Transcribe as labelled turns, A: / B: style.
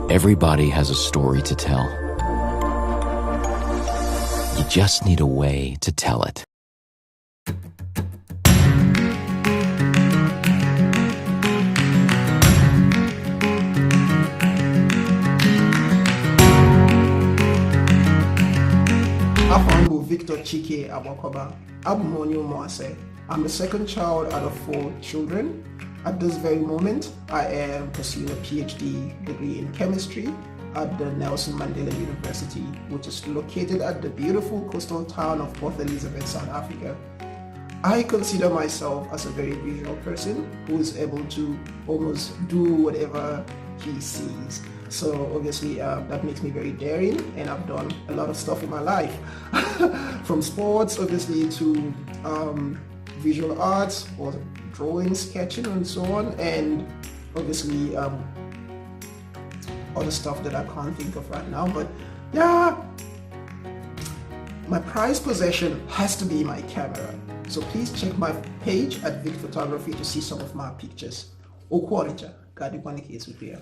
A: Everybody has a story to tell. You just need a way to tell it.
B: Victor Chike Agbakoba. I'm the second child out of 4 children. At this very moment, I am pursuing a PhD degree in chemistry at the Nelson Mandela University, which is located at the beautiful coastal town of Port Elizabeth, South Africa. I consider myself as a very visual person who is able to almost do whatever he sees. So obviously that makes me very daring, and I've done a lot of stuff in my life from sports obviously to visual arts or drawing, sketching and so on, and obviously other stuff that I can't think of right now. But yeah, my prized possession has to be my camera. So please check my page at Victor Photography to see some of my pictures. Okwuonicha, God, is with you.